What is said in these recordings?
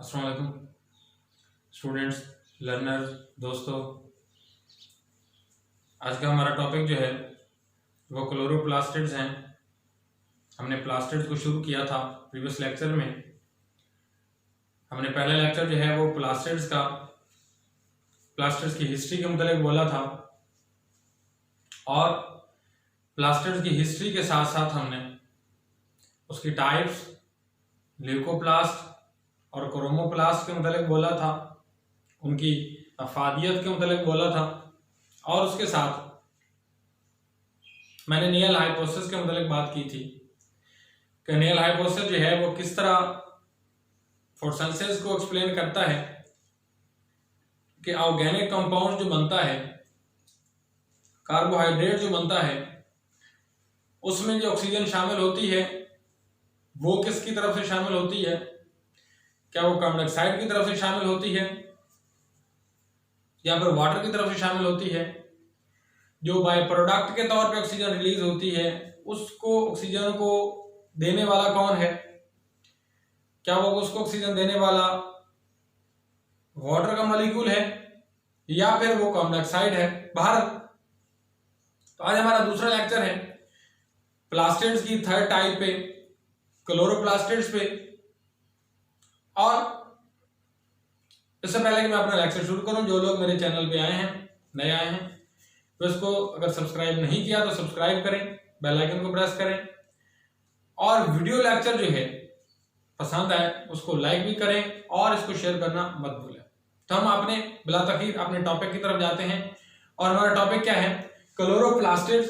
अस्सलाम वालेकुम students, learners, दोस्तों। आज का हमारा टॉपिक जो है वो क्लोरोप्लास्टिड्स हैं। हमने प्लास्टिड्स को शुरू किया था प्रीवियस लेक्चर में। हमने पहला लेक्चर जो है वो प्लास्टिड्स की हिस्ट्री के मुताबिक बोला था, और प्लास्टिड्स की हिस्ट्री के साथ साथ हमने उसकी टाइप्स, ल्यूकोप्लास्ट और क्रोमोप्लास्ट के मुताबिक बोला था, उनकी अफादियत के मुताबिक बोला था, और उसके साथ मैंने नियल हाइपोथेसिस के मुताबिक बात की थी कि नियल हाइपोथेसिस जो है वो किस तरह फोटोसिंथेसिस को एक्सप्लेन करता है कि ऑर्गेनिक कंपाउंड जो बनता है, कार्बोहाइड्रेट जो बनता है, उसमें जो ऑक्सीजन शामिल होती है वो किसकी तरफ से शामिल होती है? क्या वो कार्बन डाइऑक्साइड की तरफ से शामिल होती है या फिर वाटर की तरफ से शामिल होती है? जो बाय प्रोडक्ट के तौर पे ऑक्सीजन रिलीज होती है, उसको ऑक्सीजन को देने वाला कौन है? क्या वो उसको ऑक्सीजन देने वाला वाटर का मॉलिक्यूल है या फिर वो कार्बन डाइऑक्साइड है बाहर? तो आज हमारा दूसरा लेक्चर है प्लास्टिड्स की थर्ड टाइप पे, क्लोरोप्लास्टिड्स पे। और इससे पहले कि मैं अपना लेक्चर शुरू करूं, जो लोग मेरे चैनल पे आए हैं, नए आए हैं, तो इसको अगर सब्सक्राइब नहीं किया तो सब्सक्राइब करें, बेल आइकन को प्रेस करें, और वीडियो लेक्चर जो है पसंद आए उसको लाइक भी करें और इसको शेयर करना मत भूलें। तो हम अपने बिला तखीर अपने टॉपिक की तरफ जाते हैं, और हमारा टॉपिक क्या है? क्लोरोप्लास्टिड्स।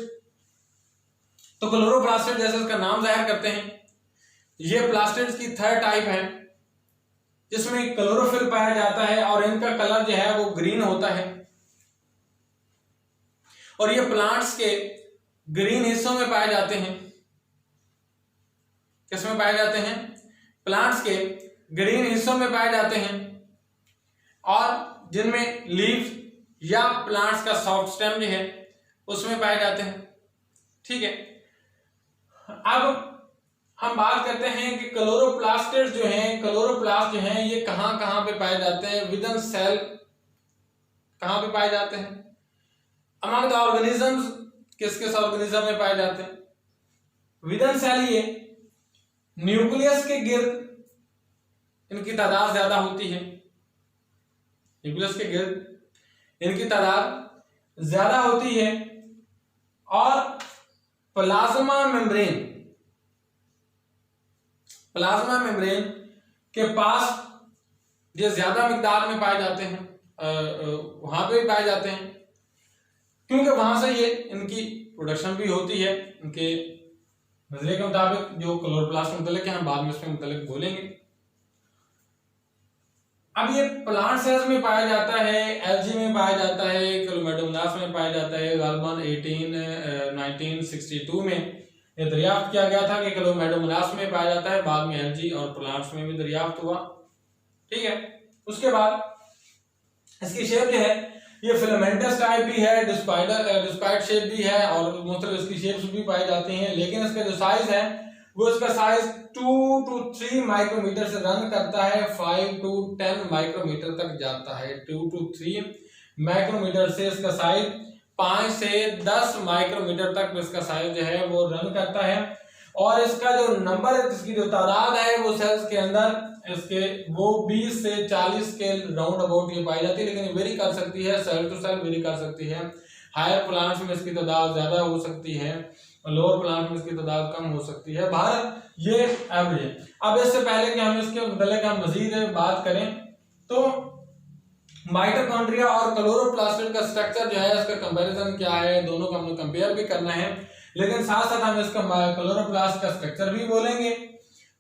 तो क्लोरोप्लास्टिड जैसे इसका नाम जाहिर करते हैं, ये प्लास्टिड्स की थर्ड टाइप है जिसमें क्लोरोफिल पाया जाता है, और इनका कलर जो है वो ग्रीन होता है, और ये प्लांट्स के ग्रीन हिस्सों में पाए जाते हैं। किसमें पाए जाते हैं? प्लांट्स के ग्रीन हिस्सों में पाए जाते हैं, और जिनमें लीव्स या प्लांट्स का सॉफ्ट स्टेम जो है उसमें पाए जाते हैं। ठीक है, अब हम बात करते हैं कि क्लोरोप्लास्टिड्स जो हैं, क्लोरोप्लास्ट जो हैं, ये कहां कहां पे पाए जाते हैं? विदिन सेल कहां पे पाए जाते हैं? अमंग द ऑर्गेनिजम्स किस किस ऑर्गेनिज्म में पाए जाते हैं? विदिन सेल ये न्यूक्लियस के गिर्द इनकी तादाद ज्यादा होती है। न्यूक्लियस के गिर्द इनकी तादाद ज्यादा होती है, और प्लाज्मा मेम्ब्रेन के पास ये ज्यादा मिकदार में पाए जाते हैं, वहां पे भी पाए जाते हैं, क्योंकि वहां से ये इनकी प्रोडक्शन भी होती है इनके नजरिए के मुताबिक। जो क्लोरोप्लास्ट मुतल्लिक है हम बाद में इसमें मुतल्लिक बोलेंगे। अब ये प्लांट सेल्स में पाया जाता है, एल्गी में पाया जाता है, क्लोमेडोमोनास में पाया जाता है। गालबन 1962 में ये दरियाफ्त किया गया था कि क्लोमेडोमोनास में पाया जाता है, बाद में एल्गी और प्लांट्स में भी दरियाफ्त हुआ। ठीक है, उसके बाद इसकी शेप जो है ये फिलामेंटस टाइप भी है, डिस्पाइड शेप भी है, और मुख्तलिफ इसकी शेप्स भी पाई जाती हैं, लेकिन इसका जो साइज है वो इसका साइज 2 to 3 माइक्रोमीटर से रन करता है, 5 to 10 माइक्रोमीटर तक जाता है। 2 to 3 माइक्रोमीटर से इसका साइज 5 से 10 माइक्रोमीटर तक इसका साइज जो है वो रन करता है, और इसका जो नंबर है, इसकी जो तादाद है वो सेल्स के अंदर इसके वो 20 से 40 के राउंड अबाउट ये पाई जाती है, लेकिन वेरी कर सकती है, सेल टू सेल वेरी कर सकती है। हायर प्लांट्स में इसकी तादाद ज्यादा हो सकती है, लोअर प्लांट में इसकी तादाद कम हो सकती है। बाहर ये एवरेज है। अब इससे पहले कि हम इसके मुतालिक हम मजीद बात करें, तो माइटोकॉन्ड्रिया और क्लोरोप्लास्टिड का स्ट्रक्चर जो है, इसका कंपैरिजन क्या है, दोनों को हमने कंपेयर भी करना है, लेकिन साथ साथ हम इसका क्लोरोप्लास्ट का स्ट्रक्चर भी बोलेंगे।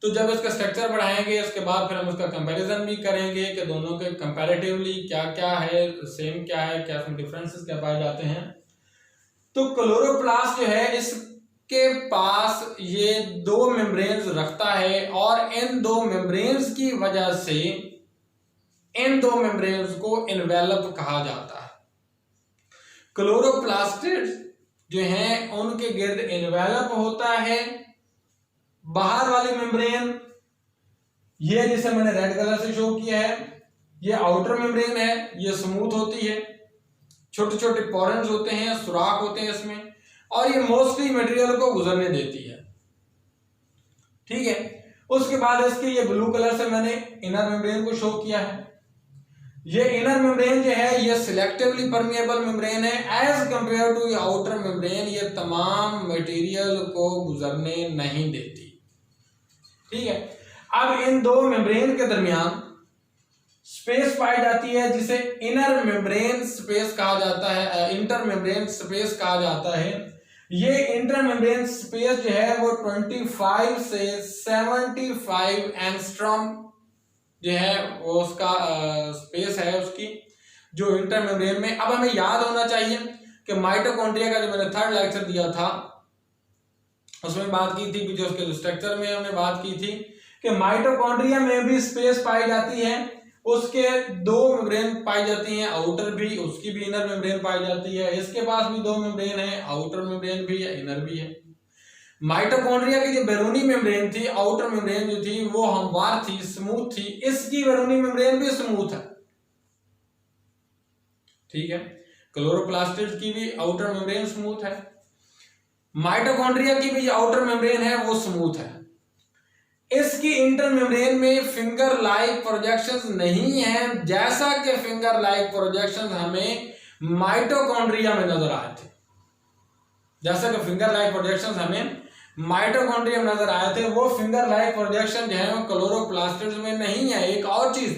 तो जब इसका स्ट्रक्चर बढ़ाएंगे इसके बाद फिर हम उसका कंपैरिजन भी करेंगे कि दोनों के कंपैरेटिवली क्या क्या है, सेम क्या है, क्या इसमें डिफरेंसेस क्या पाए जाते हैं। तो क्लोरोप्लास्ट जो है इसके पास ये 2 मेम्ब्रेन्स रखता है, और इन 2 मेम्ब्रेन्स की वजह से इन 2 मेम्ब्रेन्स को इन्वेलप कहा जाता है। क्लोरोप्लास्टिड्स जो हैं उनके गिर्द इन्वेलप होता है बाहर वाली मेम्ब्रेन, ये जिसे मैंने रेड कलर से शो किया ये आउटर मेम्ब्रेन है, ये स्मूथ होती है, छोटे छोटे पोरेंस होते हैं, सुराख होते हैं इसमें, और ये मोस्टली मटेरियल को गुजरने देती है। ठीक है, उसके बाद इसके ये ब्लू कलर से मैंने इनर मेम्ब्रेन को शो किया है। ये इनर मेम्ब्रेन जो है ये सिलेक्टिवली परमिएबल मेम्ब्रेन है as compare to outer membrane, ये तमाम मटेरियल को गुजरने नहीं देती। ठीक है, अब इन दो मेम्ब्रेन के दरमियान स्पेस पाई जाती है जिसे इनर मेम्ब्रेन स्पेस कहा जाता है, इंटर मेम्ब्रेन स्पेस कहा जाता है। ये इंटर मेम्ब्रेन स्पेस जो है वो 25 से 75 एंगस्ट्रॉम जो है वो उसका स्पेस है उसकी, जो इंटर मेम्ब्रेन में। अब हमें याद होना चाहिए कि माइटोकॉन्ड्रिया का जो मैंने थर्ड लेक्चर दिया था उसमें बात की थी, जो उसके स्ट्रक्चर में हमने बात की थी कि माइटोकॉन्ड्रिया में भी स्पेस पाई जाती है, उसके दो मेम्ब्रेन पाई जाती हैं, आउटर भी, उसकी भी इनर मेम्ब्रेन पाई जाती है। इसके पास भी दो मेम्ब्रेन है, आउटर मेम्ब्रेन भी है, इनर भी है। माइटोकॉन्ड्रिया की जो बैरूनी मेम्ब्रेन थी, आउटर मेम्ब्रेन जो थी वो हमवार थी, स्मूथ थी, इसकी बैरूनी मेम्ब्रेन भी स्मूथ है। ठीक है, क्लोरोप्लास्टिड की भी आउटर मेम्ब्रेन स्मूथ है, माइटोकॉन्ड्रिया की भी जो आउटर मेम्ब्रेन है वो स्मूथ है। इसकी इंटर मेम्ब्रेन में फिंगर लाइक प्रोजेक्शंस नहीं है, जैसा कि फिंगर लाइक प्रोजेक्शंस हमें माइटोकॉन्ड्रिया में नजर आए थे। जैसा कि फिंगर लाइक प्रोजेक्शंस हमें माइटोकॉन्ड्रिया में नजर आए थे, वो फिंगर लाइक प्रोजेक्शन जो है वो क्लोरोप्लास्टिड्स में नहीं है। एक और चीज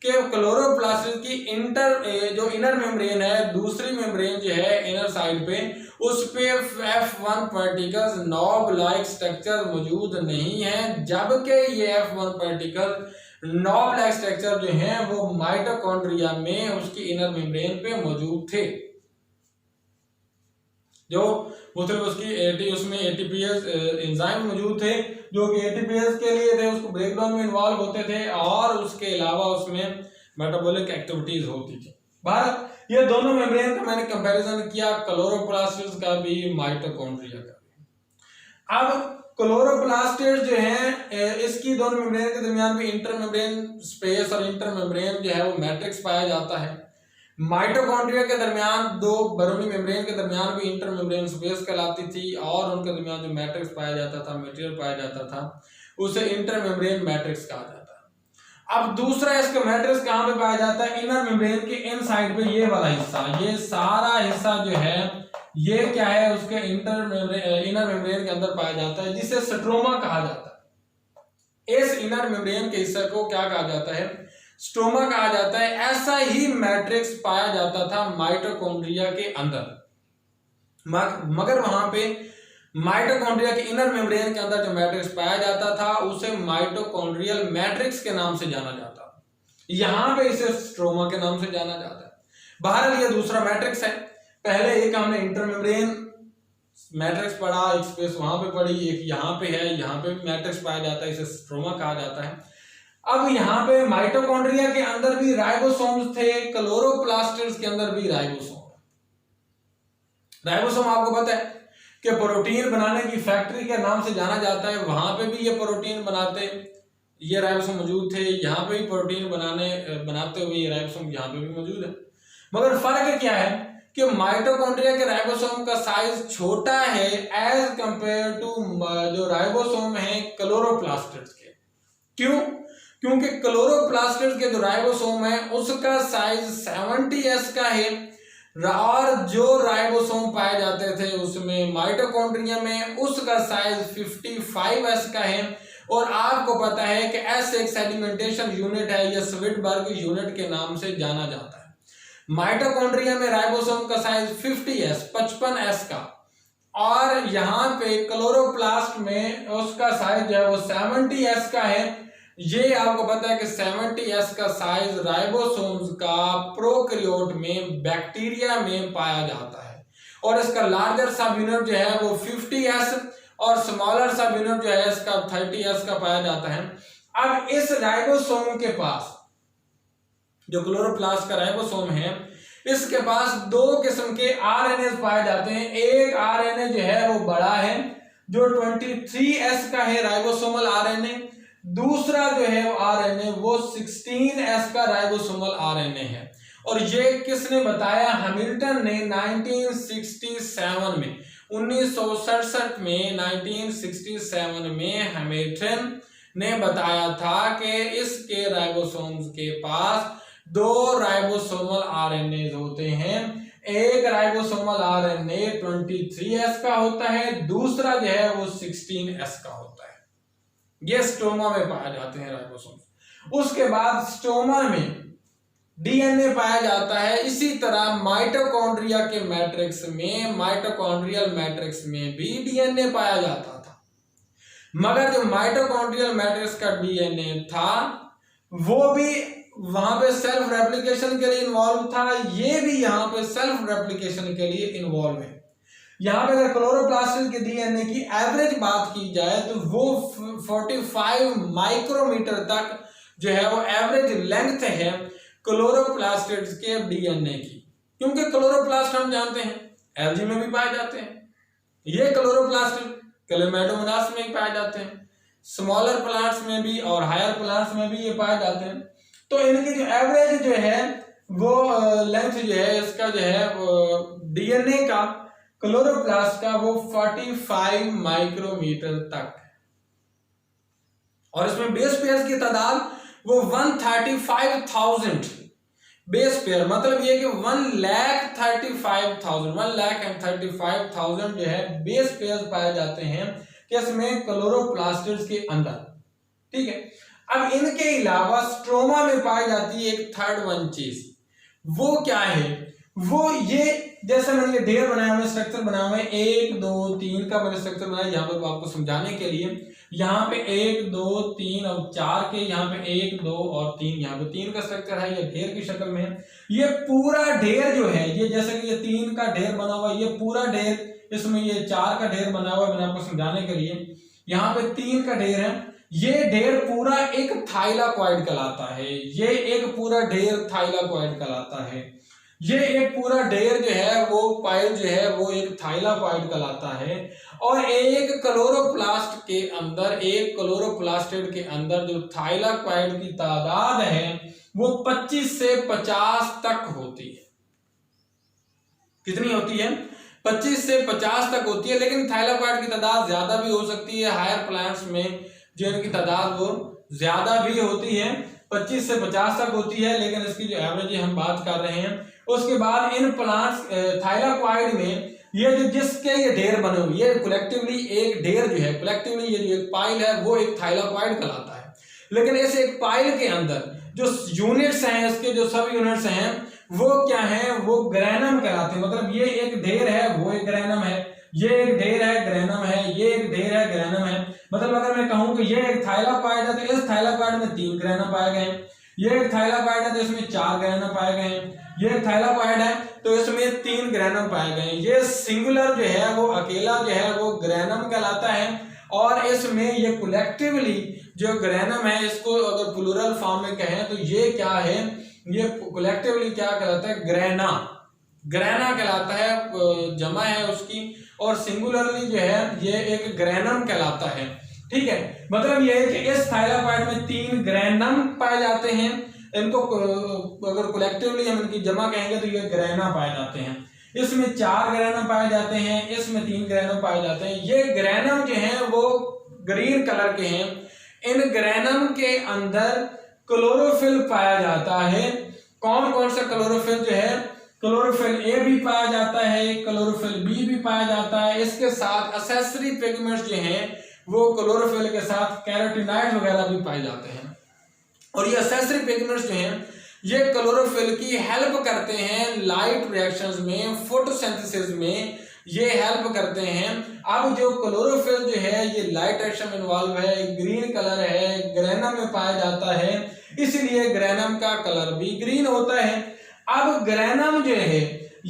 कि क्लोरोप्लास्टिड की इंटर जो इनर मेम्ब्रेन है, दूसरी मेम्ब्रेन जो है इनर साइड पे, उस पे F1 particles knob like structure मौजूद नहीं है, जबकि ये F1 particle knob like structure जो है वो माइटोकॉन्ड्रिया में उसकी इनर मेम्ब्रेन पे मौजूद थे। जो मतलब उसकी उसमें एटीपीएस एंजाइम मौजूद थे जो कि एटीपीएस के लिए थे, उसको ब्रेकडाउन में इन्वॉल्व होते थे, और उसके अलावा उसमें मेटाबॉलिक एक्टिविटीज होती थी। भारत ये दोनों मेम्ब्रेन का मैंने कंपैरिजन किया, क्लोरोप्लास्टिड्स का भी, माइटोकॉन्ड्रिया का भी। अब क्लोरोप्लास्टिड जो है इसकी दोनों मेम्ब्रेन के दरमियान भी इंटर मेम्ब्रेन स्पेस और इंटर मेम्ब्रेन जो है वो मैट्रिक्स पाया जाता है। माइटोकॉन्ड्रिया के दरमियान दो बैरूनी मेम्ब्रेन के दरमियान भी इंटर मेम्ब्रेन स्पेस कहलाती थी, और उनके दरमियान जो मैट्रिक्स पाया जाता था, मटेरियल पाया जाता था, उसे इंटर मेम्ब्रेन मैट्रिक्स कहा जाता है। अब दूसरा इसका मैट्रिक्स कहाँ पे पाया जाता है? इनर मेम्ब्रेन के इन साइड पे, ये वाला हिस्सा, ये सारा हिस्सा जो है ये क्या है, उसके इनर मेम्ब्रेन के अंदर पाया जाता है, जिसे स्ट्रोमा कहा जाता है। इस इनर मेम्ब्रेन के हिस्से को क्या कहा जाता है? स्ट्रोमा कहा जाता है। ऐसा ही मैट्रिक्स पाया जाता था माइटोकॉन्ड्रिया के अंदर, मगर वहां पे माइटोकॉन्ड्रिया के इनर मेम्ब्रेन के अंदर जो मैट्रिक्स पाया जाता था उसे माइटोकॉन्ड्रियल मैट्रिक्स के नाम से जाना जाता है, यहां पे इसे स्ट्रोमा के नाम से जाना जाता है। बहरहाल ये दूसरा मैट्रिक्स है। पहले एक हमने इंटर मेम्ब्रेन मैट्रिक्स पढ़ा, एक स्पेस वहां पे पढ़ी, एक यहाँ पे है, यहाँ पे भी मैट्रिक्स पाया जाता है, इसे स्ट्रोमा कहा जाता है। अब यहाँ पे माइटोकॉन्ड्रिया के अंदर भी राइबोसोम्स थे, क्लोरोप्लास्टिड्स के अंदर भी राइबोसोम। राइबोसोम आपको पता है कि प्रोटीन बनाने की फैक्ट्री के नाम से जाना जाता है, वहां पे भी ये प्रोटीन बनाते, ये राइबोसोम मौजूद थे, यहाँ पे भी प्रोटीन बनाते हुए ये राइबोसोम यहाँ पे भी मौजूद है। मगर फर्क क्या है कि माइटोकॉन्ड्रिया के राइबोसोम का साइज छोटा है एज कंपेयर टू जो राइबोसोम है क्लोरोप्लास्टिड्स के। क्यों? क्योंकि क्लोरोप्लास्टिड्स के जो राइबोसोम है उसका साइज 70s का है, और जो राइबोसोम पाए जाते थे उसमें माइटोकॉन्ड्रिया में उसका साइज 55s का है। और आपको पता है कि ऐसे एक सेडिमेंटेशन यूनिट है, यह स्विडबर्ग यूनिट के नाम से जाना जाता है। माइटोकॉन्ड्रिया में राइबोसोम का साइज 55s का, और यहाँ पे क्लोरोप्लास्ट में उसका साइज जो है वो 70s का है। ये आपको पता है कि 70s का साइज राइबोसोम्स का प्रोकैरियोट में, बैक्टीरिया में पाया जाता है, और इसका लार्जर सब यूनिट जो है वो 50s और स्मॉलर सब यूनिट जो है इसका 30s का पाया जाता है। अब इस राइबोसोम के पास, जो क्लोरोप्लास्ट का राइबोसोम है, इसके पास दो किस्म के आरएनए पाए जाते हैं। एक आरएनए जो है वो बड़ा है जो 23s का है, राइबोसोमल आरएनए। दूसरा जो है आरएनए वो 16S का राइबोसोमल आरएनए है। और ये किसने बताया? हैमिल्टन ने 1967 में, 1967 में 1967 में हैमिल्टन ने बताया था कि इसके राइबोसोम्स के पास 2 राइबोसोमल आरएनए होते हैं। एक राइबोसोमल आरएनए 23S का होता है, दूसरा जो है वो 16S का होता है। ये स्टोमा में पाए जाते हैं राइबोसोम्स। उसके बाद स्टोमा में डीएनए पाया जाता है। इसी तरह माइटोकॉन्ड्रिया के मैट्रिक्स में, माइटोकॉन्ड्रियल मैट्रिक्स में भी डीएनए पाया जाता था। मगर जो माइटोकॉन्ड्रियल मैट्रिक्स का डीएनए था वो भी वहां पे सेल्फ रेप्लिकेशन के लिए इन्वॉल्व था, ये भी यहाँ पे सेल्फ रेप्लिकेशन के लिए इन्वॉल्व है। यहाँ पे अगर क्लोरोप्लास्ट के डीएनए की एवरेज बात की जाए तो वो 45 माइक्रोमीटर तक जो है वो एवरेज लेंथ है क्लोरोप्लास्टिड्स के डीएनए की। क्योंकि क्लोरोप्लास्ट हम जानते हैं एल्गी में भी पाए जाते हैं, ये क्लोरोप्लास्ट क्लेमेडोमोनास में पाए जाते हैं, स्मॉलर प्लांट्स में भी और हायर प्लांट्स में भी ये पाए जाते हैं। तो इनकी जो एवरेज जो है वो लेंथ जो है इसका जो है डीएनए का क्लोरोप्लास्ट का वो 45 माइक्रोमीटर तक है। और इसमें बेस पेयर्स की तादाद वो 135,000 बेस पेयर, मतलब ये कि 1,35,000 जो है बेस पेयर्स पाए जाते हैं किसमें? क्लोरोप्लास्टिड्स के अंदर। ठीक है। अब इनके अलावा स्ट्रोमा में पाई जाती है एक थर्ड वन चीज, वो क्या है? वो ये जैसे मैंने ये ढेर बनाया हुआ स्ट्रक्चर बनाया हुआ है, 1 2 3 का मैंने स्ट्रक्चर बनाया यहाँ पे आपको समझाने के लिए। यहाँ पे 1 2 3 और 4 के, यहाँ पे 1 2 और 3, यहाँ पे 3 का स्ट्रक्चर है, ये ढेर की शक्ल में है। ये पूरा ढेर जो है, ये जैसे कि ये 3 का ढेर बना हुआ है, ये पूरा ढेर, इसमें ये 4 का ढेर बना हुआ है, मैंने आपको समझाने के लिए। यहाँ पे 3 का ढेर है, ये ढेर पूरा एक थाइलाकॉइड कहलाता है, ये एक पूरा ढेर थाइलाकॉइड कहलाता है। ये एक पूरा ढेर जो है वो पाइल जो है वो एक थाइलाकॉइड कहलाता है। और एक क्लोरोप्लास्ट के अंदर, एक क्लोरोप्लास्टिड के अंदर जो थाइलाकॉइड की तादाद है वो 25 से 50 तक होती है। कितनी होती है? 25 से 50 तक होती है। लेकिन थाइलाकॉइड की तादाद ज्यादा भी हो सकती है, हायर प्लांट्स में जो इनकी तादाद वो ज्यादा भी होती है, 25 से 50 तक होती है। लेकिन इसकी जो एवरेज हम बात कर रहे हैं। उसके बाद इन प्लांट्स थाइलाकॉइड में ये जो जिसके ये ढेर बने हुए, ये कलेक्टिवली एक ढेर जो है, कलेक्टिवली ये जो एक पाइल है वो एक थाइलाकॉइड कहलाता है। लेकिन इस एक पाइल के अंदर जो यूनिट्स हैं, इसके जो सब यूनिट्स हैं वो क्या है? वो ग्रेनम कहलाते हैं। मतलब ये एक ढेर है, वो एक ग्रेनम है, ये एक ढेर है, ग्रेनम है, ये एक ढेर है, ग्रेनम है। मतलब अगर मैं कहूं कि ये एक थाइलाकॉइड है तो इस थाइलाकॉइड में 3 ग्रेनम पाए गए हैं, ये एक थाइलाकॉइड है तो इसमें 4 ग्रेनम पाए गए हैं, ये एक थाइलाकॉइड है तो इसमें 3 ग्रेनम पाए गए हैं। ये सिंगुलर जो है वो अकेला जो है वो ग्रेनम कहलाता है। और इसमें ये कलेक्टिवली जो ग्रेनम है, इसको अगर प्लूरल फॉर्म में कहें तो ये क्या है? ये कलेक्टिवली क्या कहलाता है? ग्रेना, ग्रेना कहलाता है, जमा है उसकी। और सिंगुलरली जो है ये एक ग्रेनम कहलाता है। ठीक है। मतलब ये है कि इस थाइलाकॉइड में 3 ग्रेनम पाए जाते हैं। इनको अगर कलेक्टिवली हम इनकी जमा कहेंगे तो ये ग्रेना पाए जाते हैं। इसमें 4 ग्रेनम पाए जाते हैं, इसमें 3 ग्रेनम पाए जाते हैं। ये ग्रेनम जो है वो ग्रीन कलर के हैं। इन ग्रेनम के अंदर क्लोरोफिल पाया जाता है। कौन कौन सा क्लोरोफिल जो है? क्लोरोफिल ए भी पाया जाता है, क्लोरोफिल बी भी पाया जाता है। इसके साथ एसेसरी पिगमेंट्स जो हैं वो क्लोरोफिल के साथ कैरोटीनॉइड्स वगैरह भी पाए जाते हैं। और ये एसेसरी पिगमेंट्स जो हैं ये क्लोरोफिल की हेल्प करते हैं लाइट रिएक्शंस में, फोटोसिंथेसिस में ये हेल्प करते हैं। अब जो क्लोरोफिल जो है ये लाइट रिएक्शन में इन्वॉल्व है, ग्रीन कलर है, ग्रेनम में पाया जाता है, इसलिए ग्रेनम का कलर भी ग्रीन होता है। अब ग्रेनम जो है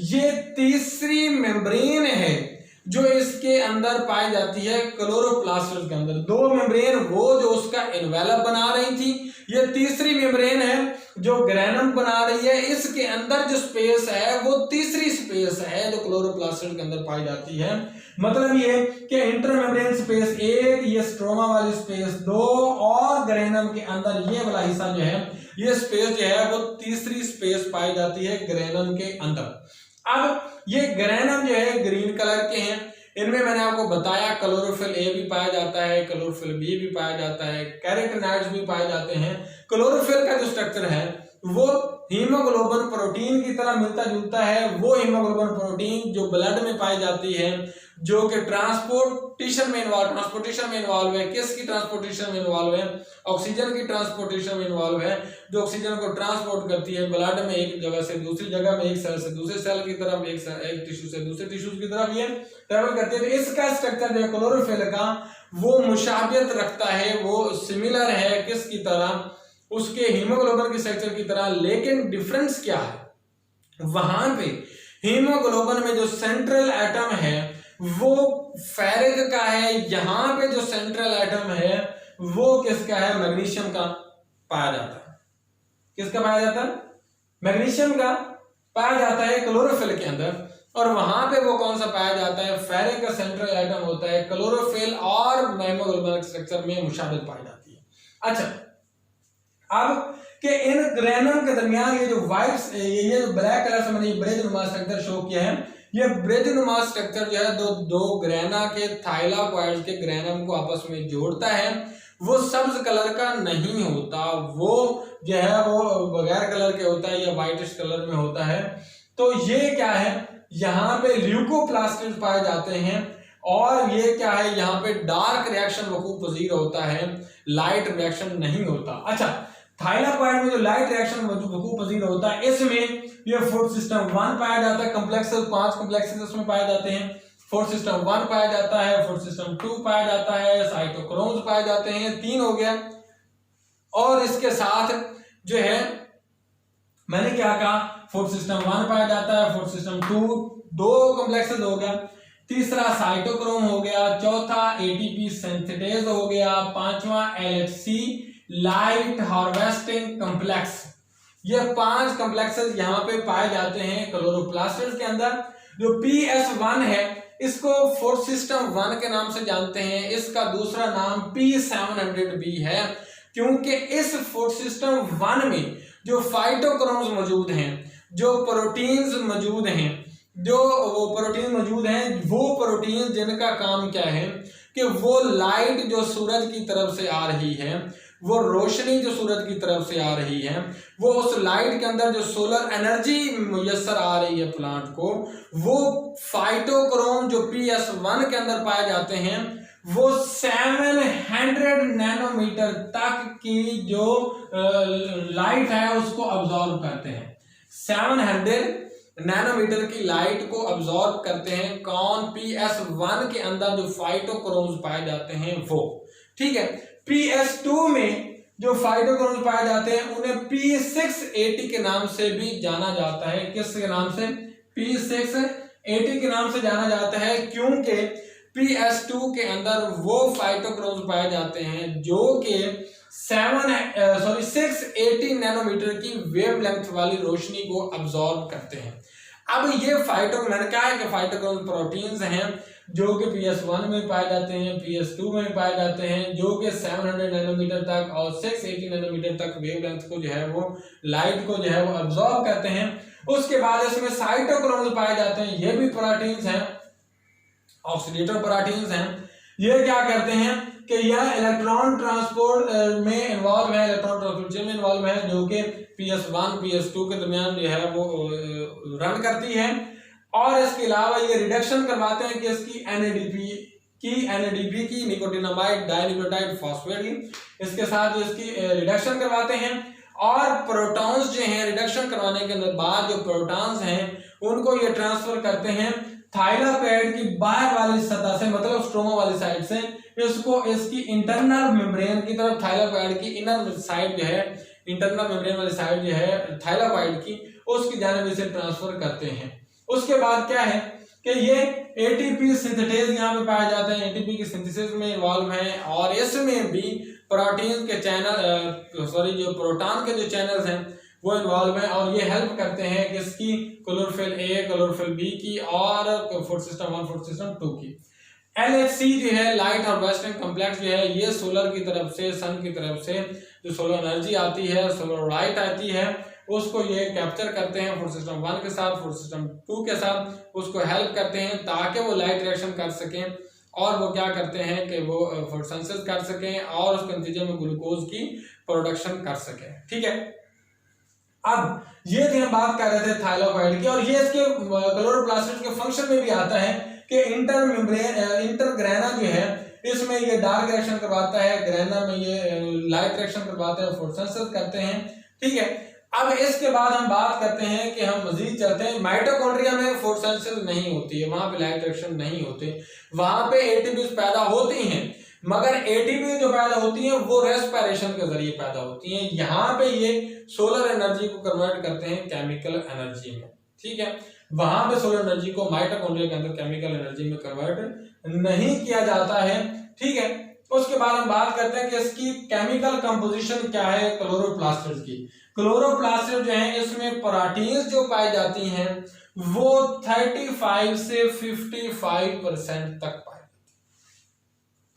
ये तीसरी मेम्ब्रेन है जो इसके अंदर पाई जाती है क्लोरोप्लास्ट के अंदर। 2 मेम्ब्रेन वो जो उसका एनवेलप बना रही थी, ये तीसरी मेम्ब्रेन है जो ग्रेनम बना रही है, इसके अंदर जो स्पेस है वो तीसरी स्पेस है जो क्लोरोप्लास्ट के अंदर पाई जाती है। मतलब ये कि इंटरमेम्ब्रेन स्पेस 1, ये स्ट्रोमा वाली स्पेस 2 और ग्रेनम के अंदर ये वाला हिस्सा जो है, ये स्पेस जो है वो तीसरी स्पेस पाई जाती है ग्रेनम के अंदर। अब ये ग्रेनम जो है ग्रीन कलर के हैं, इनमें मैंने आपको बताया क्लोरोफिल ए भी पाया जाता है, क्लोरोफिल बी भी पाया जाता है, कैरोटीनॉइड्स भी पाए जाते हैं। क्लोरोफिल का जो स्ट्रक्चर है वो हीमोग्लोबिन प्रोटीन की तरह मिलता जुलता है। वो हीमोग्लोबिन प्रोटीन जो ब्लड में पाई जाती है, जो कि ट्रांसपोर्टेशन में इन्वॉल्व है। किसकी ट्रांसपोर्टेशन में इन्वॉल्व है? ऑक्सीजन की ट्रांसपोर्टेशन में इन्वॉल्व है, जो ऑक्सीजन को ट्रांसपोर्ट करती है ब्लड में एक जगह से दूसरी जगह में, एक सेल से दूसरे सेल की तरफ, एक टिश्यू से दूसरे टिश्यू की तरफ ये ट्रेवल करती है। तो इसका स्ट्रक्चर जो है क्लोरोफिल का वो मुशाबियत रखता है, वो सिमिलर है किसकी तरह? उसके हीमोग्लोबिन के स्ट्रक्चर की तरह। लेकिन डिफरेंस क्या है? वहां पे हीमोग्लोबिन में जो सेंट्रल एटम है वो फेरिक का है, यहां पे जो सेंट्रल एटम है वो किसका है? मैग्नीशियम का पाया जाता है। किसका पाया जाता है? मैग्नीशियम का पाया जाता है क्लोरोफिल के अंदर। और वहां पे वो कौन सा पाया जाता है? फेरिक का सेंट्रल एटम होता है। क्लोरोफिल और हीमोग्लोबिन स्ट्रक्चर में मुशाबित पाई जाती है। अच्छा, अब कि इन ग्रेनम के दरमियान ये जो व्हाइट, ये जो ब्लैक कलर से मैंने ब्रिज नुमा स्ट्रक्चर शो किया है, ये ब्रिज नुमा स्ट्रक्चर जो है दो ग्रेना के थाइलाकॉइड्स के ग्रेनम को आपस में जोड़ता है। वो सब्ज कलर का नहीं होता, वो जो है वो बगैर कलर के होता है या व्हाइटिश कलर में होता है। तो ये क्या है? यहाँ पे ल्यूकोप्लास्टिड पाए जाते हैं। और ये क्या है? यहाँ पे डार्क रिएक्शन वकूफ पजीर होता है, लाइट रिएक्शन नहीं होता। अच्छा, थाइलाकॉइड में जो लाइट रिएक्शन वकूफ पजीर होता है, इसमें ये फूड सिस्टम 1 पाया जाता है। कॉम्प्लेक्सेस 5 कॉम्प्लेक्सेस उसमें पाए जाते हैं। फूड सिस्टम 1 पाया जाता है, फूड सिस्टम 2 पाया जाता है, साइटोक्रोम्स पाए जाते हैं। 3 हो गया। और इसके साथ जो है मैंने क्या कहा? फूड सिस्टम 1 पाया जाता है, फूड सिस्टम 2 कॉम्प्लेक्सेस हो गया, तीसरा साइटोक्रोम हो गया, चौथा एटीपी सिंथेटेज हो गया, पांचवा एलएचसी लाइट हार्वेस्टिंग कॉम्प्लेक्स। ये 5 कॉम्प्लेक्सेस यहाँ पे पाए जाते हैं क्लोरोप्लास्ट के अंदर। जो PS1 है इसको फूड सिस्टम 1 के नाम से जानते हैं। इसका दूसरा नाम P700b है, क्योंकि इस फूड सिस्टम 1 में जो फाइटोक्रोम्स मौजूद हैं, जो प्रोटीन्स मौजूद हैं, वो प्रोटीन जिनका काम क्या है कि वो लाइट जो सूरज की तरफ से आ रही है, वो रोशनी जो सूरज की तरफ से आ रही है, वो उस लाइट के अंदर जो सोलर एनर्जी मुयस्सर आ रही है प्लांट को, वो फाइटोक्रोम जो PS1 के अंदर पाए जाते हैं, वो 700 नैनोमीटर तक की जो लाइट है उसको अब्सॉर्ब करते हैं। 700 नैनोमीटर की लाइट को अब्सॉर्ब करते हैं। कौन? PS1 के अंदर जो फाइटोक्रोम्स पाए जाते हैं वो। ठीक है। PS2 में जो फाइटोक्रोम्स पाए जाते हैं उन्हें P680 के नाम से भी जाना जाता है। किस के नाम से? P680 के नाम से जाना जाता है, क्योंकि PS2 के अंदर वो फाइटोक्रोम्स पाए जाते हैं जो कि 680 नैनोमीटर की वेवलेंथ वाली रोशनी को अब्सॉर्ब करते हैं। अब ये मैंने कहा है कि फाइटोक्रोम प्रोटीन्स हैं जो कि PS1 में पाए जाते हैं, PS2 में पाए जाते हैं, जो कि 700 नैनोमीटर तक और 680 नैनोमीटर तक वेवलेंथ को जो है वो लाइट को जो है वो अब्सॉर्ब करते हैं। उसके बाद इसमें साइटोक्रोम्स पाए जाते हैं, ये भी प्रोटीन्स हैं, ऑक्सीडेटर प्रोटीन्स हैं। ये क्या करते हैं कि यह इलेक्ट्रॉन ट्रांसपोर्ट में इन्वॉल्व है, इलेक्ट्रॉन ट्रांसपोर्ट में इन्वॉल्व है, जो कि PS1 PS2 के दरमियान जो है वो रन करती है। और इसके अलावा ये रिडक्शन करवाते हैं कि इसकी NADP की निकोटिनामाइड डाइन्यूक्लियोटाइड फॉस्फेट की, इसके साथ इसकी रिडक्शन करवाते हैं। और प्रोटॉन्स जो हैं, रिडक्शन करवाने के बाद जो प्रोटॉन्स हैं उनको ये ट्रांसफर करते हैं थाइलाकॉइड की बाहर वाली सतह से, मतलब स्ट्रोमा वाली साइड से, इसको इसकी इंटरनल मेम्ब्रेन की तरफ, थाइलाकॉइड की इनर साइड जो है, इंटरनल मेम्ब्रेन वाली साइड जो है थाइलाकॉइड की, उसकी जानिब इसे ट्रांसफर करते हैं। उसके बाद क्या है कि ये एटीपी सिंथेटेज यहाँ पे पाया जाता है, एटीपी की सिंथेसिस में इन्वॉल्व है। और इसमें भी प्रोटीन के चैनल जो प्रोटॉन के जो चैनल्स हैं वो इन्वॉल्व है और ये हेल्प करते हैं किसकी, क्लोरोफिल ए, क्लोरोफिल बी की और फूड सिस्टम 1, फूड सिस्टम 2 की। LHC जो है लाइट और वेस्टर्न कॉम्प्लेक्स जो है ये सोलर की तरफ से, सन की तरफ से जो सोलर एनर्जी आती है, सोलर लाइट आती है, उसको ये कैप्चर करते हैं फूड सिस्टम 1 के साथ, फूड सिस्टम 2 के साथ, उसको हेल्प करते हैं ताकि वो लाइट रिएक्शन कर सकें और वो क्या करते हैं कि वो फोटोसिंथेसिस कर सकें और उसके नतीजे में ग्लूकोज की प्रोडक्शन कर सकें। ठीक है, अब ये थी हम बात कर रहे थे थाइलाकोइड की, और ये इसके क्लोरोप्लास्ट के फंक्शन में भी आता है कि इंटरग्रेना जो है इसमें ये डार्क रिएक्शन करवाता है, ग्रेना में ये लाइट रिएक्शन करवाता है, फोटोसिंथेसिस करते हैं। ठीक है, अब इसके बाद हम बात करते हैं कि हम मजीद चलते हैं। माइटोकॉन्ड्रिया में फोटोसिंथेसिस नहीं होती है, वहां पे लाइट रिएक्शन नहीं होते, वहां पे एटीपीज पैदा होती हैं, मगर एटीपी जो पैदा होती हैं वो रेस्पिरेशन के जरिए पैदा होती हैं। यहाँ पे ये सोलर एनर्जी को कन्वर्ट करते हैं केमिकल एनर्जी में। ठीक है, वहां पे सोलर एनर्जी को माइटोकॉन्ड्रिया के अंदर केमिकल एनर्जी में कन्वर्ट नहीं किया जाता है। ठीक है, उसके बाद हम बात करते हैं कि इसकी केमिकल कंपोजिशन क्या है क्लोरोप्लास्ट की। क्लोरोप्लास्ट जो है इसमें प्रोटीन्स जो पाई जाती हैं वो 35 से 55% तक पाई।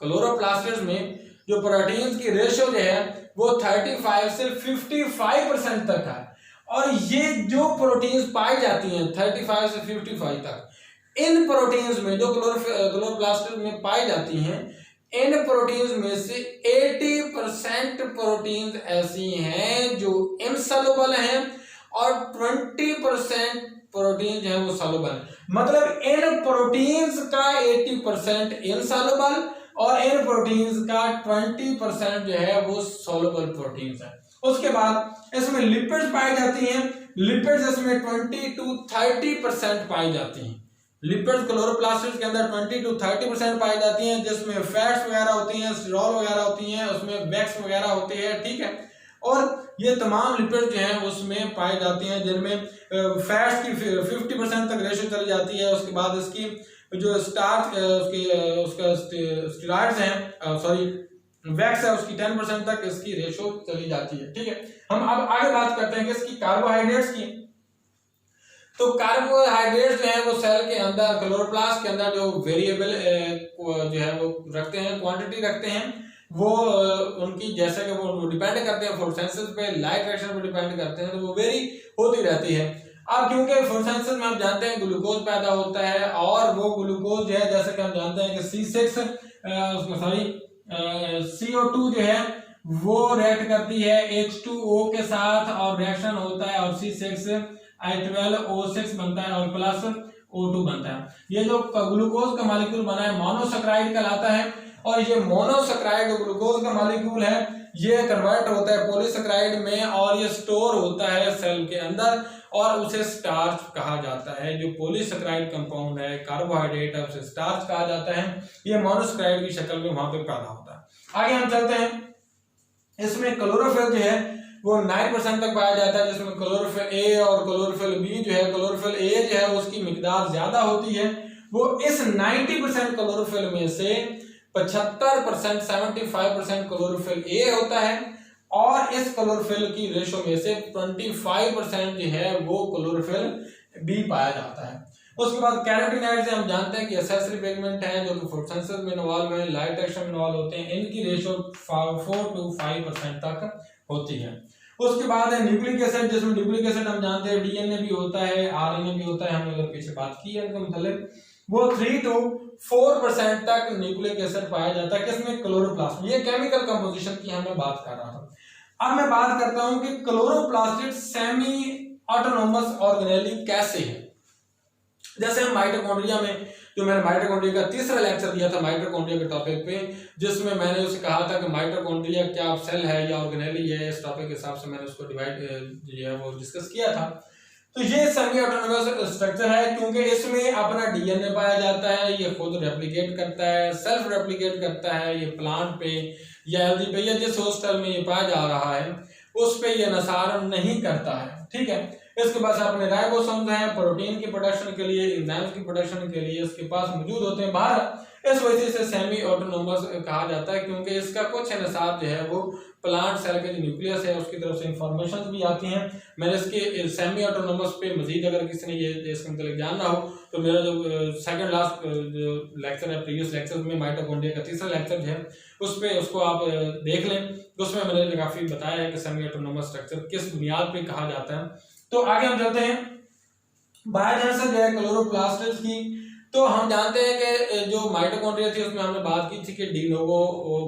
क्लोरोप्लास्ट में जो प्रोटीन्स की रेशियो जो है वो 35 से 55% तक है, और ये जो प्रोटीन्स पाई जाती हैं 35 से 55 तक, इन प्रोटीन्स में जो क्लोरोप्लास्ट में पाई जाती हैं, इन प्रोटीन्स में से 80% प्रोटीन्स ऐसी हैं जो इनसॉल्युबल हैं और 20% प्रोटीन जो है वो सॉल्युबल है। मतलब इन प्रोटीन्स का 80% इनसॉल्युबल और इन प्रोटीन्स का 20% जो है वो सॉल्युबल प्रोटीन्स है। उसके बाद इसमें लिपिड्स पाई जाती हैं, लिपिड्स इसमें 20 to 30% पाई जाती हैं। लिपिड्स क्लोरोप्लास्ट के अंदर 20 to 30% पाई जाती हैं, जिसमें फैट्स वगैरह होती हैं, स्टेरॉल वगैरह होती हैं, उसमें वैक्स वगैरह होती है। ठीक है, और ये तमाम लिपिड्स जो हैं उसमें पाई जाती हैं, जिनमें फैट्स की 50% तक रेशियो चली जाती है। उसके बाद इसकी जो स्टार्च उसका स्टेरॉइड्स हैं, सॉरी वैक्स है, उसकी 10% तक इसकी रेशियो चली जाती है। ठीक है, हम अब आगे बात करते हैं कि इसकी कार्बोहाइड्रेट्स की। तो कार्बोहाइड्रेट्स जो है वो सेल के अंदर, क्लोरोप्लास्ट के अंदर जो वेरिएबल जो है वो रखते हैं, क्वांटिटी रखते हैं, वो उनकी जैसे कि वो डिपेंड करते हैं फोटोसिंथेसिस पे, लाइट रिएक्शन पे डिपेंड करते हैं, तो वो वेरी होती रहती है। अब क्योंकि फोटोसिंथेसिस में हम जानते हैं ग्लूकोज पैदा होता है, और वो ग्लूकोज जो है जैसे कि हम जानते हैं कि CO2 जो है वो रिएक्ट करती है H2O के साथ और रिएक्शन होता है, और C6H12O6 बनता है और प्लस O2 बनता है। ये जो ग्लूकोज का मॉलिक्यूल बना है मोनोसैकराइड कहलाता है, और ये मोनोसैकराइड जो ग्लूकोज का मॉलिक्यूल है ये कन्वर्ट होता है पॉलीसैकराइड में, और ये स्टोर होता है सेल के अंदर, और उसे स्टार्च कहा जाता है। जो पॉलीसैकराइड कंपाउंड है, कार्बोहाइड्रेट है, उसे स्टार्च कहा जाता है। ये मोनोसैकराइड की शक्ल में वहां पे पैदा होता है। आगे हम चलते हैं, इसमें क्लोरोफिल जो है वो 9% तक पाया जाता है, जिसमें क्लोरोफिल ए और क्लोरोफिल बी जो है, क्लोरोफिल ए जो है उसकी मिकदार ज्यादा होती है। वो इस 90% क्लोरोफिल में से 75% 75% क्लोरोफिल ए होता है, और इस क्लोरोफिल की रेशो में से 25% जो है वो क्लोरोफिल बी पाया जाता है। उसके बाद कैरोटीनॉइड से हम जानते हैं कि एसेसरी पिगमेंट है जो कि फोटोसिंथेसिस में इन्वॉल्व है, लाइट रिएक्शन में इन्वॉल्व होते हैं, इनकी रेशो 4 to 5% तक होती है। उसके बाद है न्यूक्लिक एसिड, जिसमें न्यूक्लिक एसिड हम जानते हैं डीएनए भी होता है, आरएनए भी होता है, हमने अगर पीछे बात की है इनका मतलब, वो 3 to 4% तक न्यूक्लिक एसिड पाया जाता है। किसमें? क्लोरोप्लास्ट। ये केमिकल कंपोजिशन की हमें बात कर रहा था। अब मैं बात करता हूं कि क्लोरोप्लास्ट सेमी ऑटोनोमस ऑर्गेनेली कैसे है। जैसे हम माइटोकॉन्ड्रिया में, जो मैंने माइटोकॉन्ड्रिया का तीसरा लेक्चर दिया था माइटोकॉन्ड्रिया के टॉपिक पे, जिसमें मैंने उसे कहा था कि माइटोकॉन्ड्रिया क्या सेल है या ऑर्गेनेली है, इस टॉपिक के हिसाब से मैंने उसको डिवाइड जो है वो डिस्कस किया था। तो ये सेमी ऑटोनोमस स्ट्रक्चर है क्योंकि इसमें अपना डीएनए पाया जाता है, ये खुद रेप्लिकेट करता है, सेल्फ रेप्लिकेट करता है। ये प्लांट पे या एल्गी पे या जिस होस्टल में ये पाया जा रहा है उस पे ये नसार नहीं करता है। ठीक है, इसके पास अपने राइबोसोम्स हैं प्रोटीन की प्रोडक्शन के लिए, एंजाइम्स की प्रोडक्शन के लिए इसके पास मौजूद होते हैं बाहर। इस वजह से सेमी ऑटोनोमस कहा जाता है क्योंकि इसका कुछ निसाब जो है वो प्लांट सेल के जो न्यूक्लियस है उसकी तरफ से इंफॉर्मेशन भी आती हैं। मैंने इसके सेमी ऑटोनोमस पे मजीद अगर किसी ने ये इसके मतलब जानना हो तो मेरा जो सेकंड लास्ट जो लेक्चर है प्रीवियस लेक्चर में माइटोकॉन्ड्रिया का तीसरा लेक्चर है उस पे उसको आप देख लें, उसमें मैंने काफी बताया है कि सेमी ऑटोनोमस स्ट्रक्चर किस बुनियाद पे कहा जाता है। तो आगे हम चलते हैं बायोजेनेसिस जो है क्लोरोप्लास्ट की। तो हम जानते हैं कि जो माइटोकॉन्ड्रिया थी उसमें हमने बात की थी कि डी नोवो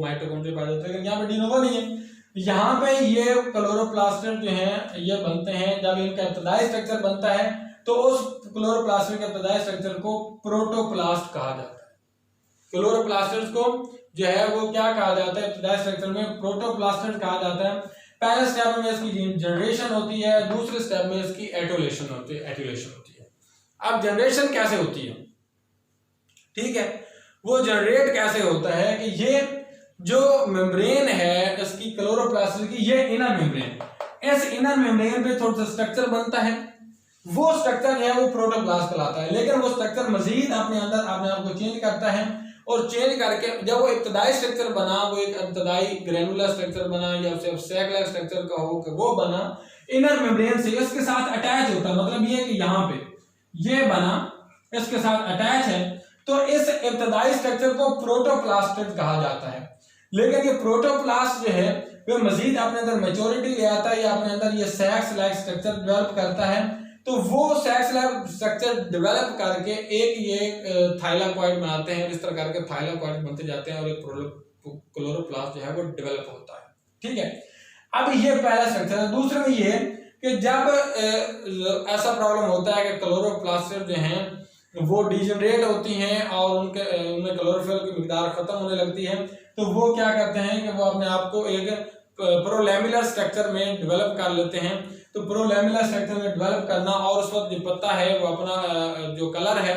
माइटोकॉन्ड्रिया पैदा होते हैं, लेकिन यहाँ पे डी नोवो नहीं है। यहाँ पे ये क्लोरोप्लास्ट जो है ये बनते हैं जब इनका इब्तदाई स्ट्रक्चर बनता है तो उस क्लोरोप्लास्ट के इब्तदाई स्ट्रक्चर को प्रोटोप्लास्ट कहा जाता है। क्लोरोप्लास्ट को जो है वो क्या कहा जाता है, इब्तदाई स्ट्रक्चर में प्रोटोप्लास्ट कहा जाता है। पहले स्टेप में इसकी जनरेशन होती है, दूसरे स्टेप में इसकी एटोलेशन होती है। अब जनरेशन कैसे होती है, ठीक है, वो जनरेट कैसे होता है कि ये जो मेम्ब्रेन है इसकी क्लोरोप्लास्ट की, ये इनर मेम्ब्रेन, इस इनर मेम्ब्रेन पे थोड़ा सा स्ट्रक्चर बनता है, वो स्ट्रक्चर है वो प्रोटोप्लास्ट कहलाता है। लेकिन वो स्ट्रक्चर मजीद अपने अंदर अपने आप को चेंज करता है और चेंज करके जब वो इब्तदाई स्ट्रक्चर बना, वो एक इब्तदाई ग्रेनुलर स्ट्रक्चर बना या फिर सैक लाइक स्ट्रक्चर का हो कि वो बना इनर मेम्ब्रेन से इसके साथ अटैच होता है। मतलब ये कि यहाँ पे ये बना इसके साथ अटैच है, तो इस इब्तदाई स्ट्रक्चर को प्रोटोप्लास्ट कहा जाता है। लेकिन ये प्रोटोप्लास्ट जो है वो मजीद अपने अंदर मैच्योरिटी ले आता है या अपने अंदर ये सैक्स लाइक स्ट्रक्चर डेवलप करता है। तो वो सैक्स लाइक स्ट्रक्चर डेवलप करके एक ये थाइलाकॉइड बनाते हैं, इस तरह करके थाइलाकॉइड बनते जाते हैं और एक क्लोरोप्लास्ट जो है वो डेवलप होता है, ठीक है। अब ये पहला स्ट्रक्चर है। दूसरा में ये कि जब ऐसा प्रॉब्लम होता है कि क्लोरोप्लास्ट जो हैं वो डिजनरेट होती हैं और उनमें क्लोरोफिल की मिकदार खत्म होने लगती है, तो वो क्या करते हैं कि वो अपने आप को एक प्रोलैमिलर स्ट्रक्चर में डेवलप कर लेते हैं। तो प्रोलैमिलर स्ट्रक्चर में डेवलप करना और उस वक्त जो पत्ता है वो अपना जो कलर है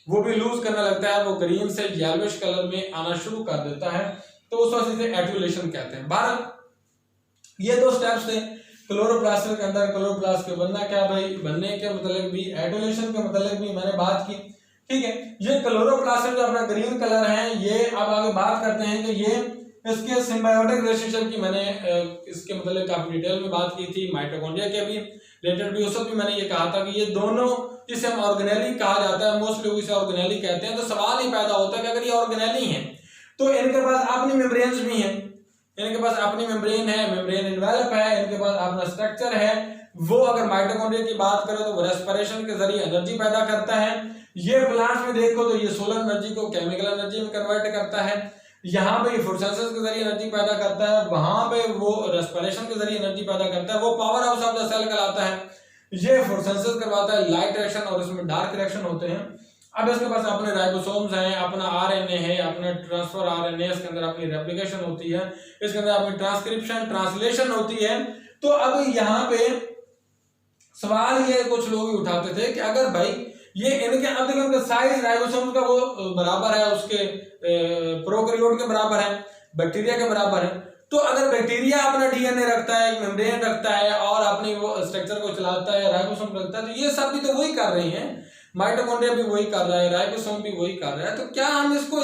वो भी लूज करने लगता है, वो ग्रीन से येलोइश कलर में आना शुरू कर देता है, तो उस वक्त इसे एटुलेशन कहते हैं। बहरहाल ये दो स्टेप्स थे क्लोरोप्लास्ट के अंदर। क्लोरोप्लास्ट के बनना क्या भाई, बनने के मतलब भी, एटुलेशन के मतलब भी मैंने बात की, ठीक है। ये क्लोरोप्लास्ट जो अपना ग्रीन कलर है, ये अब आगे बात करते हैं कि ये इसके सिम्बायोटिक रिलेशनशिप की मैंने इसके मतलब काफी डिटेल में बात की थी। माइटोकॉन्ड्रिया के भी रिलेटेड भी उस वक्त भी मैंने ये कहा था कि ये दोनों, जिसे हम ऑर्गेनेली कहा जाता है, मोस्ट लोग इसे ऑर्गेनेली कहते हैं। तो सवाल ही पैदा होता है कि अगर ये ऑर्गेनेली है तो इनके पास अपनी मेम्ब्रेन्स भी हैं, इनके पास अपनी मेम्ब्रेन है, मेम्ब्रेन इन्वेलप है, इनके पास अपना स्ट्रक्चर है। वो अगर माइटोकॉन्ड्रिया की बात करें तो वो रेस्पिरेशन के जरिए एनर्जी पैदा करता है। ये प्लांट्स में देखो तो ये सोलर एनर्जी को केमिकल एनर्जी में कन्वर्ट करता है। यहाँ पे फोटोसिंथेसिस के जरिए एनर्जी पैदा करता है, वहां पे वो रेस्पिरेशन के जरिए एनर्जी पैदा करता है। वो power house of the cell कहलाता है। ये फोटोसिंथेसिस करवाता है, लाइट रिएक्शन और इसमें डार्क रिएक्शन होते हैं। अब इसके पास अपने राइबोसोम्स हैं, अपना आरएनए है, अपना ट्रांसफर आरएनए, इसके अंदर अपनी रेप्लिकेशन होती है, इसके अंदर अपनी ट्रांसक्रिप्शन ट्रांसलेशन होती है। तो अब यहाँ पे सवाल ये कुछ लोग उठाते थे कि अगर भाई ये इनके, अब देखो इनका साइज राइबोसोम का वो बराबर है उसके प्रोकैरियोट के बराबर है, बैक्टीरिया के बराबर है। तो अगर बैक्टीरिया अपना डीएनए रखता है, मेम्ब्रेन रखता है और अपनी वो स्ट्रक्चर को चलाता है, राइबोसोम रखता है, तो ये सब भी तो वही कर रही हैं। माइटोकॉन्ड्रिया भी वही कर रहा है, राइबोसोम भी वही कर रहा है। तो क्या हम इसको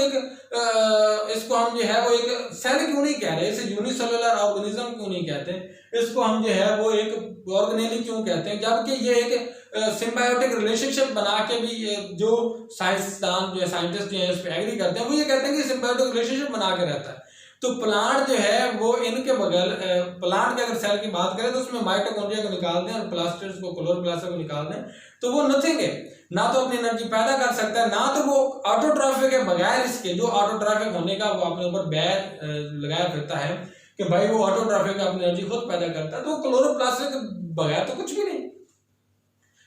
इसको हम जो है वो एक सेल क्यों नहीं कह रहे, इसे यूनिसेलुलर ऑर्गेनिज्म क्यों नहीं कहते, इसको हम जो है वो एक ऑर्गेनेली क्यों कहते हैं, जबकि ये एक सिम्बायोटिक रिलेशनशिप बना के भी जो साइंसदान जो है, साइंटिस्ट जो है इस पे एग्री करते हैं, वो ये कहते हैं कि सिम्बायोटिक रिलेशनशिप बना के रहता है। तो प्लांट जो है वो इनके बगैर, प्लांट के अगर सेल की बात करें तो उसमें माइटोकॉन्ड्रिया को निकाल दें और प्लास्टिड्स को, क्लोरोप्लास्ट को निकाल दें, तो वो नथिंग है, ना तो अपनी एनर्जी पैदा कर सकता है, ना तो वो ऑटोट्रॉफिक है। बगैर इसके, जो ऑटोट्रॉफिक होने का वो अपने ऊपर बैर लगाया फिरता है कि भाई वो ऑटोट्रॉफिक अपनी एनर्जी खुद पैदा करता है, तो क्लोरोप्लास्ट के बगैर तो कुछ भी नहीं,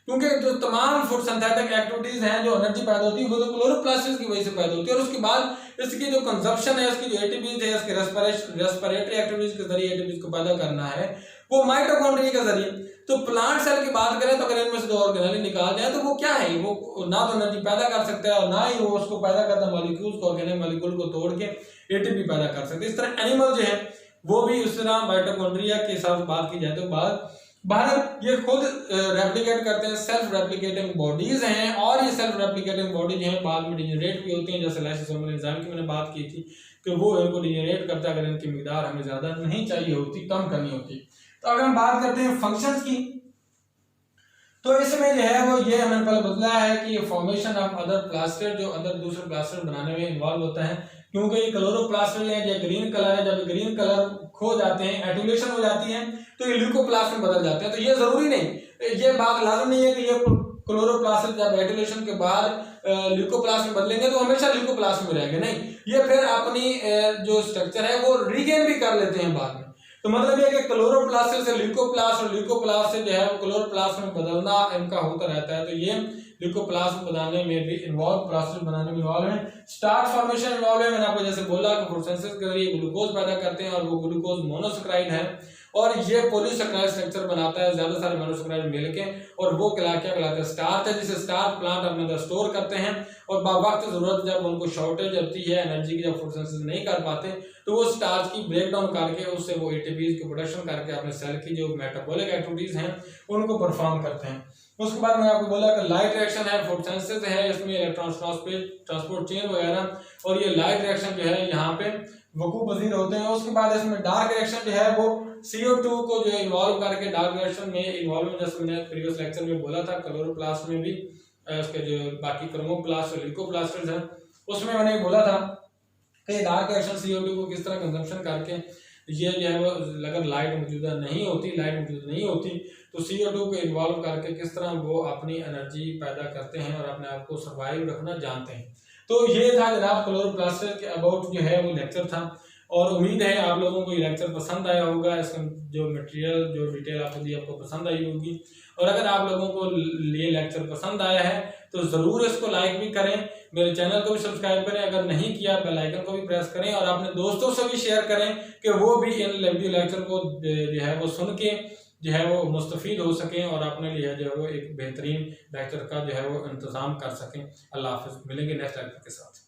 क्योंकि जो तमाम फोटोसिंथेटिक एक्टिविटीज हैं, जो एनर्जी पैदा होती है, वो तो क्लोरोप्लास्ट की वजह से पैदा होती है। और उसके बाद इसकी जो कंजप्शन है, इसकी जो एटीपीज है, इसके रेस्पिरेटरी एक्टिविटीज के जरिए एटीपीज को पैदा करना है, वो माइटोकॉन्ड्रिया के जरिए। तो प्लांट सेल की बात करें तो अगर इनमें से दो ऑर्गेनेली निकाल जाए तो वो क्या है, वो ना तो एनर्जी पैदा कर सकता है और ना ही वो उसको पैदा करता मॉलिक्यूल्स को, ऑर्गेनिक मॉलिक्यूल को तोड़ के एटीपी पैदा कर सकते हैं। इस तरह एनिमल जो है वो भी उस तरह माइटोकॉन्ड्रिया के साथ बात की जाए तो बात भारत ये खुद रेप्लिकेट करते हैं, सेल्फ रेप्लिकेटिंग बॉडीज हैं, और ये सेल्फ रेप्लिकेटिंग बॉडी जो है बाद में डिजेनरेट भी होती हैं, जैसे लाइसोसोमल एंजाइम की मैंने बात की थी कि वो इनको डिजेनरेट करता है अगर इनकी मिकदार हमें ज्यादा नहीं चाहिए होती, कम करनी होती। तो अगर हम बात करते हैं फंक्शंस की, तो इसमें जो है वो ये हमने पहले बदला है कि फॉर्मेशन ऑफ अदर प्लास्टिड, जो अदर दूसरे प्लास्टिड बनाने में इन्वॉल्व होता है, क्योंकि ये क्लोरोप्लास्टिड है, जो ग्रीन कलर है, जब ग्रीन कलर खो जाते हैं, एटोलेशन हो जाती है, तो ये ल्यूकोप्लास्ट में बदल जाते हैं। तो ये जरूरी नहीं, ये बात लाजम नहीं है कि ये क्लोरोप्लास्ट जब एटोलेशन के बाद ल्यूकोप्लास्ट में बदलेंगे तो हमेशा ल्यूकोप्लास्ट में रहेंगे, नहीं, ये फिर अपनी जो स्ट्रक्चर है वो रिगेन भी कर लेते हैं बाद में। तो मतलब ये कि क्लोरोप्लास्ट से ल्यूकोप्लास्ट और ल्यूकोप्लास्ट से जो है वो क्लोरोप्लास्ट में बदलना इनका होता रहता है। तो ये ल्यूकोप्लास्ट बनाने में भी इन्वॉल्व, प्लास्टिड बनाने में इन्वॉल्व है, स्टार्च फॉर्मेशन इन्वॉल्व है। मैंने आपको जैसे बोला कि फोटोसिंथेसिस के जरिए ग्लूकोज पैदा करते हैं और वो ग्लूकोज मोनोसैकेराइड है, और ये पॉलीसैकेराइड स्ट्रक्चर बनाता है, ज्यादा सारे मोनोसैकेराइड मिलके, और वो क्या कहलाता है, स्टार्च है, जिसे स्टार्च प्लांट अपने अंदर स्टोर करते हैं, और वक्त जरूरत जब उनको शॉर्टेज होती है एनर्जी की, जब फोटोसिंथेसिस नहीं कर पाते, तो वो स्टार्च की ब्रेक डाउन करके उससे वो एटीपीज की प्रोडक्शन करके अपने सेल की जो मेटाबॉलिक एक्टिविटीज हैं उनको परफॉर्म करते हैं। उसके बाद मैंने आपको बोला कि लाइट रिएक्शन है, फोटोसिंथेसिस है, इसमें इलेक्ट्रॉन ट्रांसपोर्ट चेन वगैरह, और ये लाइट रिएक्शन जो है यहाँ पे वकू पजीर होते हैं। उसके बाद इसमें डार्क रिएक्शन जो है वो CO2 को जो इन्वॉल्व करके डार्क रिएक्शन में इन्वॉल्व, जैसे मैंने प्रीवियस लेक्चर में बोला था, क्लोरोप्लास्ट में भी उसके जो बाकी क्रोमोप्लास्ट और ल्यूकोप्लास्टिड्स हैं उसमें मैंने बोला था कि डार्क रिएक्शन CO2 को किस तरह कंजम्पशन करके ये जो है वो अगर लाइट मौजूदा नहीं होती तो CO2 को इन्वॉल्व करके किस तरह वो अपनी एनर्जी पैदा करते हैं और अपने आप को सर्वाइव रखना जानते हैं। तो ये था जनाब क्लोरोप्लास्ट के अबाउट जो है वो लेक्चर था, और उम्मीद है आप लोगों को ये लेक्चर पसंद आया होगा, इसका जो मटेरियल जो डिटेल आपको दी आपको पसंद आई होगी। और अगर आप लोगों को ये लेक्चर पसंद आया है तो ज़रूर इसको लाइक भी करें, मेरे चैनल को भी सब्सक्राइब करें, अगर नहीं किया बेल आइकन को भी प्रेस करें, और अपने दोस्तों से भी शेयर करें कि वो भी इन वीडियो लेक्चर को जो है वो सुन के जो है वो मुस्तफीद हो सकें और अपने लिए जो है वो एक बेहतरीन लेक्चर का जो है वो इंतजाम कर सकें। अल्लाह हाफिज़, मिलेंगे नेक्स्ट लेक्चर के साथ।